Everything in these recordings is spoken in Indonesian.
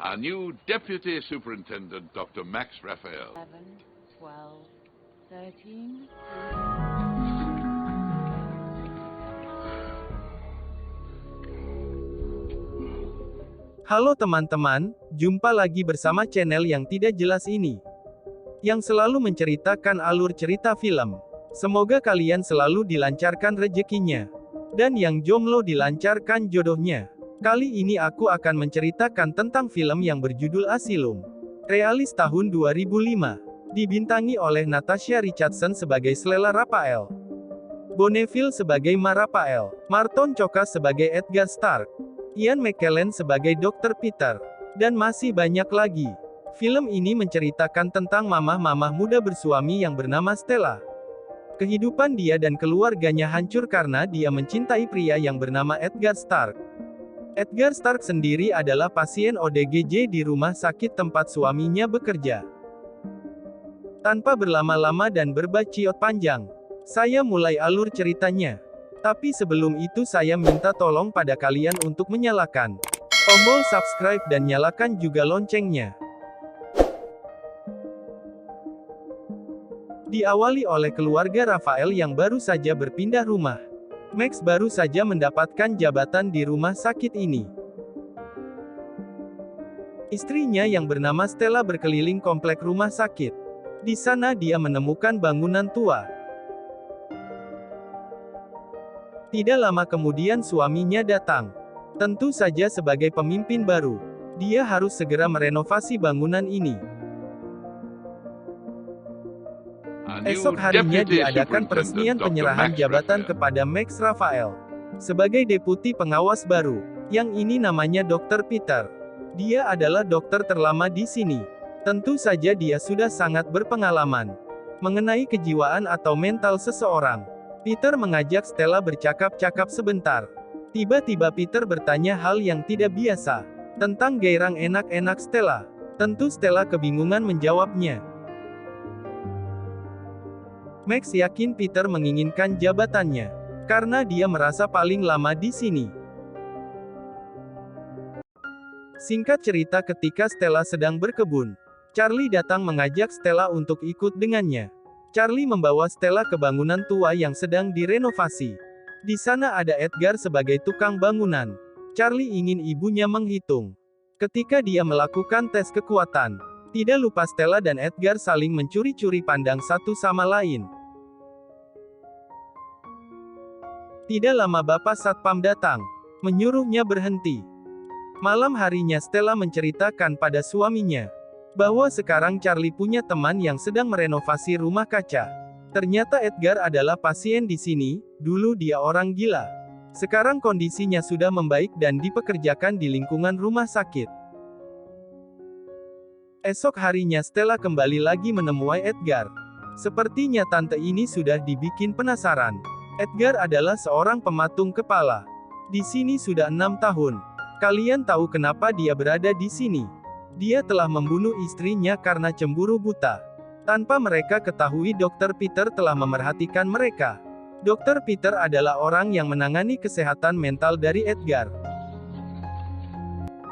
Our new Deputy Superintendent, Dr. Max Raphael. 11, 12, 13. Halo teman-teman, jumpa lagi bersama channel yang tidak jelas ini, yang selalu menceritakan alur cerita film. Semoga kalian selalu dilancarkan rezekinya, dan yang jomblo dilancarkan jodohnya. Kali ini aku akan menceritakan tentang film yang berjudul Asylum. Rilis tahun 2005. Dibintangi oleh Natasha Richardson sebagai Stella Raphael, Bonneville sebagai Ma Raphael, Marton Csokas sebagai Edgar Stark, Ian McKellen sebagai Dr. Peter, dan masih banyak lagi. Film ini menceritakan tentang mamah-mamah muda bersuami yang bernama Stella. Kehidupan dia dan keluarganya hancur karena dia mencintai pria yang bernama Edgar Stark. Edgar Stark sendiri adalah pasien ODGJ di rumah sakit tempat suaminya bekerja. Tanpa berlama-lama dan berbaciot panjang, saya mulai alur ceritanya. Tapi sebelum itu saya minta tolong pada kalian untuk menyalakan tombol subscribe dan nyalakan juga loncengnya. Diawali oleh keluarga Raphael yang baru saja berpindah rumah. Max baru saja mendapatkan jabatan di rumah sakit ini. Istrinya yang bernama Stella berkeliling komplek rumah sakit. Di sana dia menemukan bangunan tua. Tidak lama kemudian suaminya datang. Tentu saja sebagai pemimpin baru, dia harus segera merenovasi bangunan ini. Esok harinya diadakan peresmian penyerahan jabatan kepada Max Raphael sebagai deputi pengawas baru. Yang ini namanya Dr. Peter. Dia adalah dokter terlama di sini. Tentu saja dia sudah sangat berpengalaman mengenai kejiwaan atau mental seseorang. Peter mengajak Stella bercakap-cakap sebentar. Tiba-tiba Peter bertanya hal yang tidak biasa tentang gairang enak-enak Stella. Tentu Stella kebingungan menjawabnya. Max yakin Peter menginginkan jabatannya karena dia merasa paling lama di sini. Singkat cerita, ketika Stella sedang berkebun, Charlie datang mengajak Stella untuk ikut dengannya. Charlie membawa Stella ke bangunan tua yang sedang direnovasi. Di sana ada Edgar sebagai tukang bangunan. Charlie ingin ibunya menghitung. Ketika dia melakukan tes kekuatan, tidak lupa Stella dan Edgar saling mencuri-curi pandang satu sama lain. Tidak lama Bapak Satpam datang, menyuruhnya berhenti. Malam harinya Stella menceritakan pada suaminya bahwa sekarang Charlie punya teman yang sedang merenovasi rumah kaca. Ternyata Edgar adalah pasien di sini, dulu dia orang gila. Sekarang kondisinya sudah membaik dan dipekerjakan di lingkungan rumah sakit. Esok harinya Stella kembali lagi menemui Edgar. Sepertinya tante ini sudah dibikin penasaran. Edgar adalah seorang pematung kepala. Di sini sudah 6 tahun. Kalian tahu kenapa dia berada di sini? Dia telah membunuh istrinya karena cemburu buta. Tanpa mereka ketahui, Dr. Peter telah memerhatikan mereka. Dr. Peter adalah orang yang menangani kesehatan mental dari Edgar.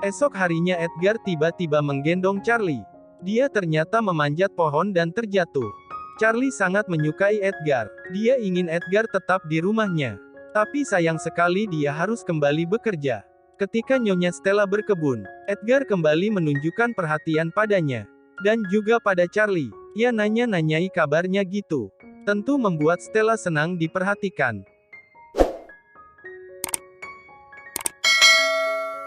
Esok harinya Edgar tiba-tiba menggendong Charlie. Dia ternyata memanjat pohon dan terjatuh. Charlie sangat menyukai Edgar. Dia ingin Edgar tetap di rumahnya. Tapi sayang sekali dia harus kembali bekerja. Ketika Nyonya Stella berkebun, Edgar kembali menunjukkan perhatian padanya. Dan juga pada Charlie. Ia nanya-nanyai kabarnya gitu. Tentu membuat Stella senang diperhatikan.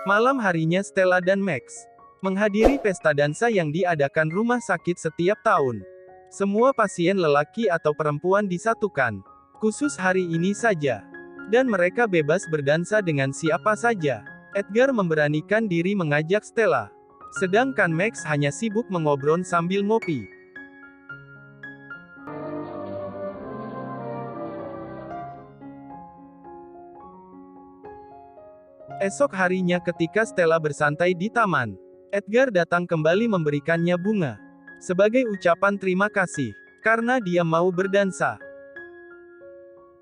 Malam harinya Stella dan Max menghadiri pesta dansa yang diadakan rumah sakit setiap tahun. Semua pasien lelaki atau perempuan disatukan. Khusus hari ini saja. Dan mereka bebas berdansa dengan siapa saja. Edgar memberanikan diri mengajak Stella. Sedangkan Max hanya sibuk mengobrol sambil ngopi. Esok harinya ketika Stella bersantai di taman, Edgar datang kembali memberikannya bunga. Sebagai ucapan terima kasih, karena dia mau berdansa.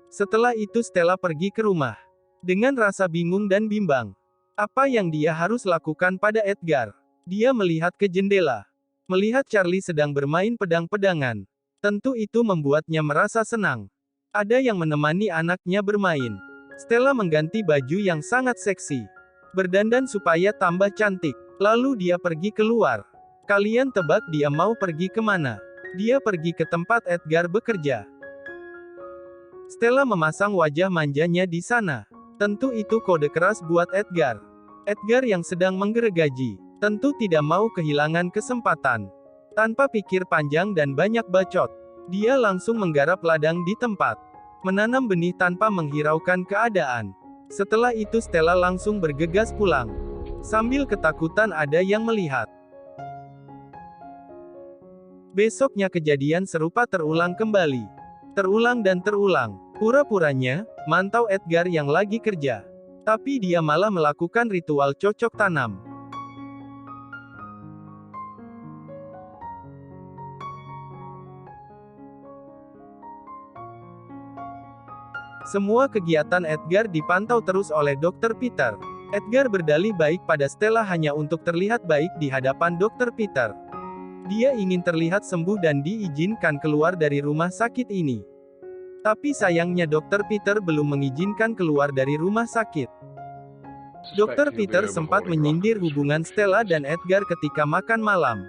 Setelah itu Stella pergi ke rumah. Dengan rasa bingung dan bimbang. Apa yang dia harus lakukan pada Edgar? Dia melihat ke jendela. Melihat Charlie sedang bermain pedang-pedangan. Tentu itu membuatnya merasa senang. Ada yang menemani anaknya bermain. Stella mengganti baju yang sangat seksi. Berdandan supaya tambah cantik. Lalu dia pergi keluar. Kalian tebak dia mau pergi kemana? Dia pergi ke tempat Edgar bekerja. Stella memasang wajah manjanya di sana. Tentu itu kode keras buat Edgar. Edgar yang sedang menggergaji. Tentu tidak mau kehilangan kesempatan. Tanpa pikir panjang dan banyak bacot, dia langsung menggarap ladang di tempat. Menanam benih tanpa menghiraukan keadaan. Setelah itu Stella langsung bergegas pulang. Sambil ketakutan ada yang melihat. Besoknya kejadian serupa terulang kembali. Terulang dan terulang. Pura-puranya, mantau Edgar yang lagi kerja. Tapi dia malah melakukan ritual cocok tanam. Semua kegiatan Edgar dipantau terus oleh Dr. Peter. Edgar berdalih baik pada Stella hanya untuk terlihat baik di hadapan Dr. Peter. Dia ingin terlihat sembuh dan diizinkan keluar dari rumah sakit ini. Tapi sayangnya Dr. Peter belum mengizinkan keluar dari rumah sakit. Dr. Peter sempat menyindir hubungan Stella dan Edgar ketika makan malam.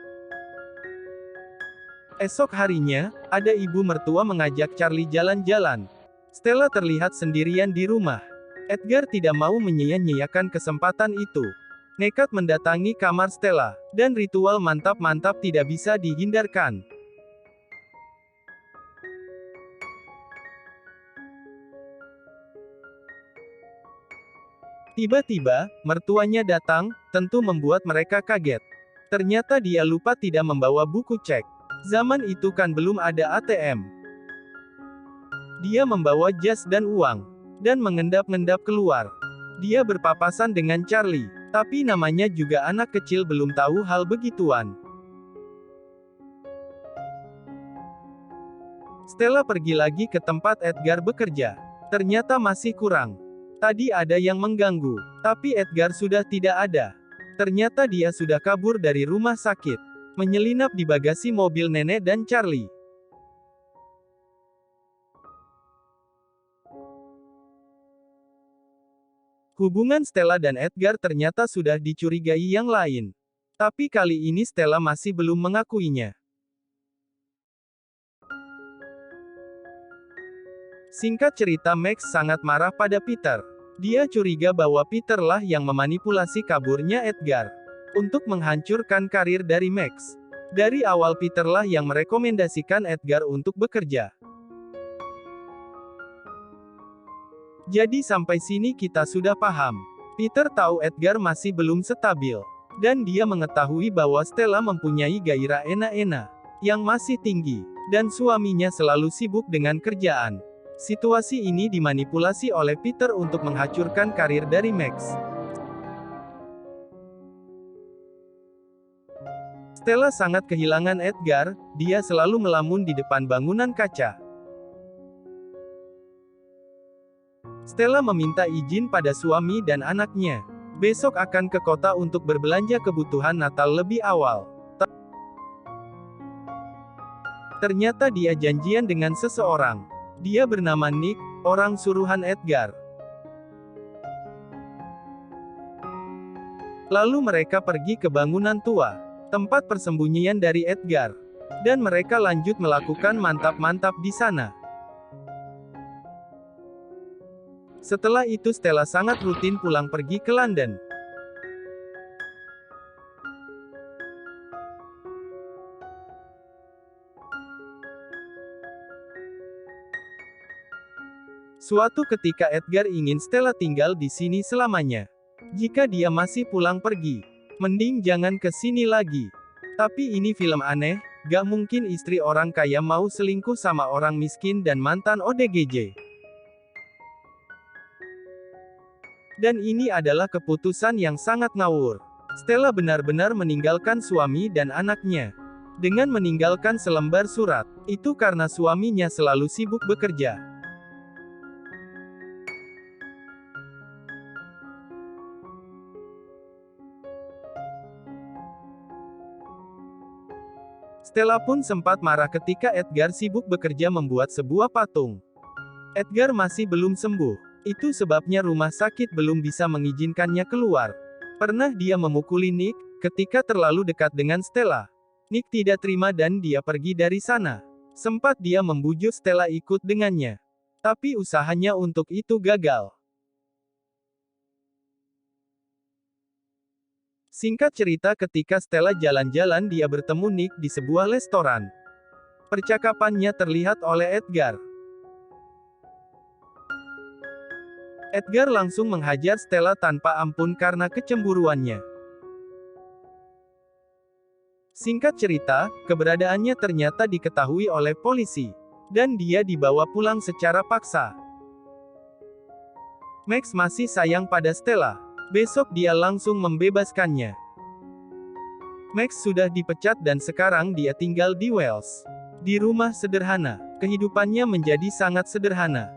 Esok harinya, ada ibu mertua mengajak Charlie jalan-jalan. Stella terlihat sendirian di rumah. Edgar tidak mau menyia-nyiakan kesempatan itu. Nekat mendatangi kamar Stella, dan ritual mantap-mantap tidak bisa dihindarkan. Tiba-tiba, mertuanya datang, tentu membuat mereka kaget. Ternyata dia lupa tidak membawa buku cek. Zaman itu kan belum ada ATM. Dia membawa jas dan uang, dan mengendap-endap keluar. Dia berpapasan dengan Charlie, tapi namanya juga anak kecil belum tahu hal begituan. Stella pergi lagi ke tempat Edgar bekerja. Ternyata masih kurang. Tadi ada yang mengganggu, tapi Edgar sudah tidak ada. Ternyata dia sudah kabur dari rumah sakit, menyelinap di bagasi mobil nenek dan Charlie. Hubungan Stella dan Edgar ternyata sudah dicurigai yang lain. Tapi kali ini Stella masih belum mengakuinya. Singkat cerita, Max sangat marah pada Peter. Dia curiga bahwa Peter lah yang memanipulasi kaburnya Edgar untuk menghancurkan karir dari Max. Dari awal Peter lah yang merekomendasikan Edgar untuk bekerja. Jadi sampai sini kita sudah paham. Peter tahu Edgar masih belum stabil. Dan dia mengetahui bahwa Stella mempunyai gairah enak-enak yang masih tinggi. Dan suaminya selalu sibuk dengan kerjaan. Situasi ini dimanipulasi oleh Peter untuk menghancurkan karir dari Max. Stella sangat kehilangan Edgar, dia selalu melamun di depan bangunan kaca. Stella meminta izin pada suami dan anaknya. Besok akan ke kota untuk berbelanja kebutuhan Natal lebih awal. Ternyata dia janjian dengan seseorang. Dia bernama Nick, orang suruhan Edgar. Lalu mereka pergi ke bangunan tua, tempat persembunyian dari Edgar. Dan mereka lanjut melakukan mantap-mantap di sana. Setelah itu Stella sangat rutin pulang pergi ke London. Suatu ketika Edgar ingin Stella tinggal di sini selamanya. Jika dia masih pulang pergi, mending jangan ke sini lagi. Tapi ini film aneh, gak mungkin istri orang kaya mau selingkuh sama orang miskin dan mantan ODGJ. Dan ini adalah keputusan yang sangat ngawur. Stella benar-benar meninggalkan suami dan anaknya. Dengan meninggalkan selembar surat, itu karena suaminya selalu sibuk bekerja. Stella pun sempat marah ketika Edgar sibuk bekerja membuat sebuah patung. Edgar masih belum sembuh. Itu sebabnya rumah sakit belum bisa mengizinkannya keluar. Pernah dia memukuli Nick ketika terlalu dekat dengan Stella. Nick tidak terima dan dia pergi dari sana. Sempat dia membujuk Stella ikut dengannya. Tapi usahanya untuk itu gagal. Singkat cerita, ketika Stella jalan-jalan dia bertemu Nick di sebuah restoran. Percakapannya terlihat oleh Edgar. Edgar langsung menghajar Stella tanpa ampun karena kecemburuannya. Singkat cerita, keberadaannya ternyata diketahui oleh polisi. Dan dia dibawa pulang secara paksa. Max masih sayang pada Stella. Besok dia langsung membebaskannya. Max sudah dipecat dan sekarang dia tinggal di Wales. Di rumah sederhana. Kehidupannya menjadi sangat sederhana.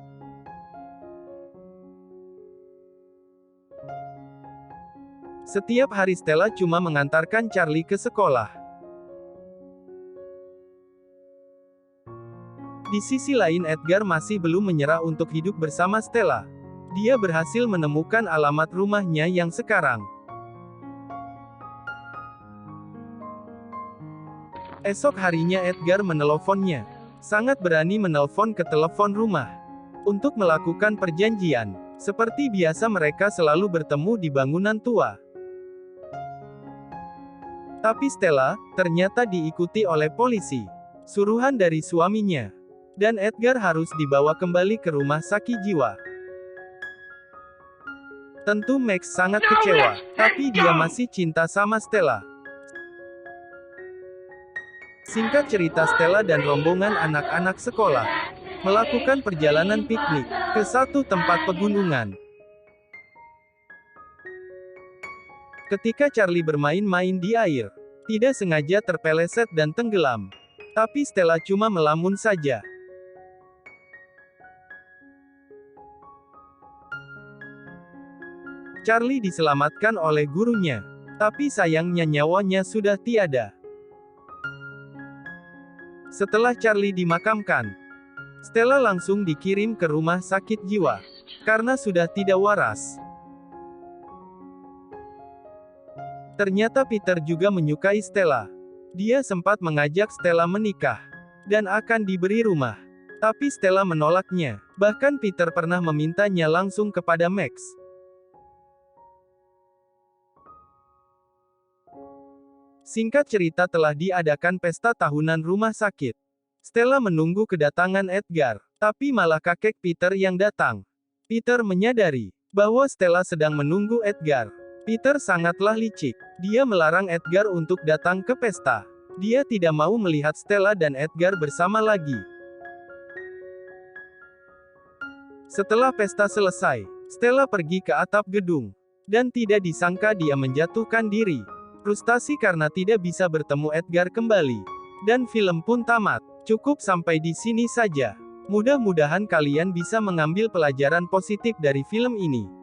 Setiap hari Stella cuma mengantarkan Charlie ke sekolah. Di sisi lain Edgar masih belum menyerah untuk hidup bersama Stella. Dia berhasil menemukan alamat rumahnya yang sekarang. Esok harinya Edgar menelponnya. Sangat berani menelpon ke telepon rumah. Untuk melakukan perjanjian. Seperti biasa mereka selalu bertemu di bangunan tua. Tapi Stella, ternyata diikuti oleh polisi. Suruhan dari suaminya. Dan Edgar harus dibawa kembali ke rumah sakit jiwa. Tentu Max sangat kecewa, tapi dia masih cinta sama Stella. Singkat cerita, Stella dan rombongan anak-anak sekolah melakukan perjalanan piknik ke satu tempat pegunungan. Ketika Charlie bermain-main di air, tidak sengaja terpeleset dan tenggelam. Tapi Stella cuma melamun saja. Charlie diselamatkan oleh gurunya. Tapi sayangnya nyawanya sudah tiada. Setelah Charlie dimakamkan, Stella langsung dikirim ke rumah sakit jiwa. Karena sudah tidak waras. Ternyata Peter juga menyukai Stella. Dia sempat mengajak Stella menikah. Dan akan diberi rumah. Tapi Stella menolaknya. Bahkan Peter pernah memintanya langsung kepada Max. Singkat cerita, telah diadakan pesta tahunan rumah sakit. Stella menunggu kedatangan Edgar. Tapi malah kakek Peter yang datang. Peter menyadari bahwa Stella sedang menunggu Edgar. Peter sangatlah licik. Dia melarang Edgar untuk datang ke pesta. Dia tidak mau melihat Stella dan Edgar bersama lagi. Setelah pesta selesai, Stella pergi ke atap gedung. Dan tidak disangka dia menjatuhkan diri. Frustasi karena tidak bisa bertemu Edgar kembali. Dan film pun tamat. Cukup sampai di sini saja. Mudah-mudahan kalian bisa mengambil pelajaran positif dari film ini.